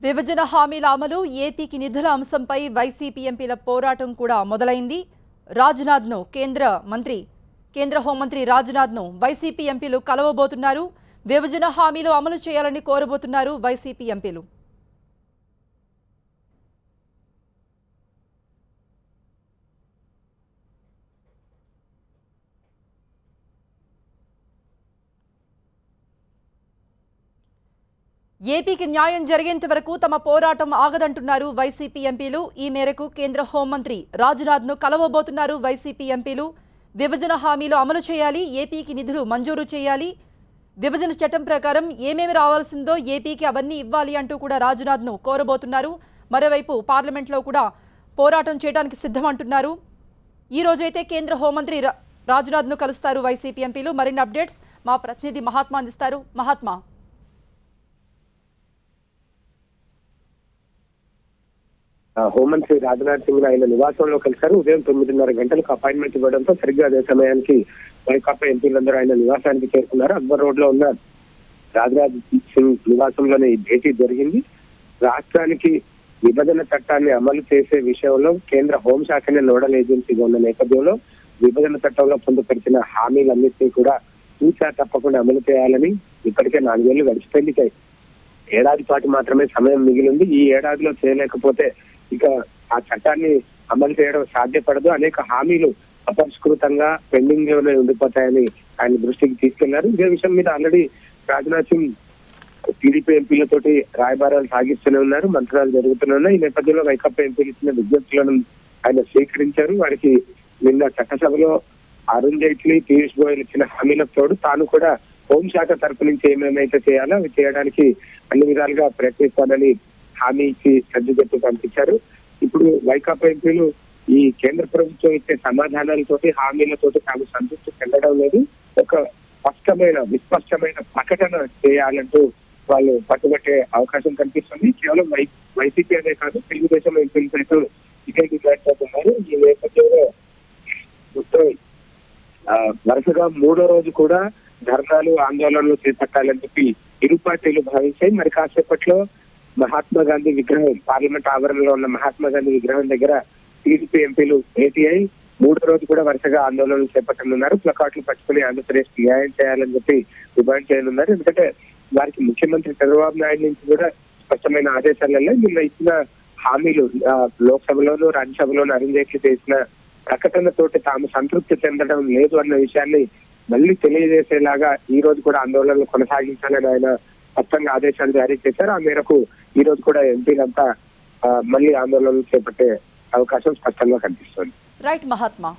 విభజన హామీల అమలు ఏపీకి నిధుల అంశంపై వైసీపీ ఎంపీల పోరాటం కూడా మొదలైంది. రాజ్నాథ్ను కేంద్ర హోంమంత్రి రాజ్నాథ్ను వైసీపీ ఎంపీలు కలవబోతున్నారు. విభజన హామీలు అమలు చేయాలని కోరబోతున్నారు వైసీపీ ఎంపీలు. ఏపీకి న్యాయం జరిగేంత వరకు తమ పోరాటం ఆగదంటున్నారు వైసీపీ ఎంపీలు. ఈ మేరకు కేంద్ర హోంమంత్రి రాజ్నాథ్ను కలవబోతున్నారు వైసీపీ ఎంపీలు. విభజన హామీలు అమలు చేయాలి, ఏపీకి నిధులు మంజూరు చేయాలి, విభజన చట్టం ప్రకారం ఏమేమి రావాల్సిందో ఏపీకి అవన్నీ ఇవ్వాలి అంటూ కూడా రాజ్నాథ్ను కోరబోతున్నారు. మరోవైపు పార్లమెంట్లో కూడా పోరాటం చేయడానికి సిద్ధమంటున్నారు. ఈ రోజైతే కేంద్ర హోంమంత్రి రాజ్నాథ్ను కలుస్తారు వైసీపీ ఎంపీలు. మరిన్ని అప్డేట్స్ మా ప్రతినిధి మహాత్మా అందిస్తారు. మహాత్మా, హోంమంత్రి రాజ్నాథ్ సింగ్ ఆయన నివాసంలో కలిశారు. ఉదయం 9:30 గంటలకు అపాయింట్మెంట్ ఇవ్వడంతో సరిగ్గా అదే సమయానికి వైకాపా ఎంపీలందరూ ఆయన నివాసానికి చేరుకున్నారు. అక్బర్ రోడ్ లో ఉన్న రాజ్నాథ్ సింగ్ నివాసంలోనే ఈ భేటీ జరిగింది. రాష్ట్రానికి విభజన చట్టాన్ని అమలు చేసే విషయంలో కేంద్ర హోంశాఖనే నోడల్ ఏజెన్సీగా ఉన్న నేపథ్యంలో విభజన చట్టంలో పొందుపరిచిన హామీలన్నింటినీ కూడా చూసా తప్పకుండా అమలు చేయాలని ఇప్పటికే 4 ఏళ్లు గడిచిపోయింది. ఏడాది పాటు మాత్రమే సమయం మిగిలింది. ఈ ఏడాదిలో చేయలేకపోతే ఇక ఆ చట్టాన్ని అమలు చేయడం సాధ్యపడదు. అనేక హామీలు అపరిష్కృతంగా పెండింగ్ లోనే ఉండిపోతాయని ఆయన దృష్టికి తీసుకెళ్లారు. ఇదే విషయం మీద ఆల్రెడీ రాజ్నాథ్ సింగ్ టీడీపీ ఎంపీలతోటి రాయబారాలు సాగిస్తూనే ఉన్నారు, మంత్రాలు జరుగుతూనే ఉన్నాయి. ఈ నేపథ్యంలో వైకాపా ఎంపీలు ఇచ్చిన విజ్ఞప్తులను ఆయన స్వీకరించారు. వారికి నిన్న చట్టసభలో అరుణ్ జైట్లీ, పీయూష్ గోయల్ ఇచ్చిన హామీలకు తోడు తాను కూడా హోంశాఖ తరపు నుంచి ఏమేమైతే చేయాలో అవి చేయడానికి అన్ని విధాలుగా ప్రయత్నిస్తానని హామీ ఇచ్చి సర్దుగట్టు పంపించారు. ఇప్పుడు వైకాపా ఎంపీలు ఈ కేంద్ర ప్రభుత్వం ఇచ్చే సమాధానాలతోటి హామీలతోటి తాము సంతృప్తి చెందడం లేదు, ఒక విస్పష్టమైన ప్రకటన చేయాలంటూ వాళ్ళు పట్టుబట్టే అవకాశం కనిపిస్తుంది. కేవలం వైసీపీ అనే కాదు, తెలుగుదేశం ఎంపీలు సైతం ఇదే డిమాండ్ చేస్తున్నారు. ఈ నేపథ్యంలో వరుసగా 3వ రోజు కూడా ధర్నాలు, ఆందోళనలు చేపట్టాలని చెప్పి ఇరు పార్టీలు భావించాయి. మరి కాసేపట్లో మహాత్మా గాంధీ విగ్రహం, పార్లమెంట్ ఆవరణలో ఉన్న మహాత్మా గాంధీ విగ్రహం దగ్గర టీడీపీ ఎంపీలు భేటీ అయి 3వ రోజు కూడా వరుసగా ఆందోళనలు చేపట్టనున్నారు. ప్లకార్డులు పట్టుకుని ఆంధ్రప్రదేశ్ న్యాయం చేయాలని చెప్పి డిమాండ్ చేయనున్నారు. ఎందుకంటే వారికి ముఖ్యమంత్రి చంద్రబాబు నాయుడు నుంచి కూడా స్పష్టమైన ఆదేశాలలో నిన్న ఇచ్చిన హామీలు లోక్సభలోను రాజ్యసభలోను అరుణ్ జైట్లీ చేసిన ప్రకటనతోటి తాము సంతృప్తి చెందడం లేదు అన్న విషయాన్ని మళ్ళీ తెలియజేసేలాగా ఈ రోజు కూడా ఆందోళనలు కొనసాగించాలని ఆయన స్పష్టంగా ఆదేశాలు జారీ చేశారు. ఆ మేరకు ఈ రోజు కూడా ఎంపీలంతా మళ్ళీ ఆందోళనలు చేపట్టే అవకాశం స్పష్టంగా కనిపిస్తుంది. రైట్ మహాత్మా.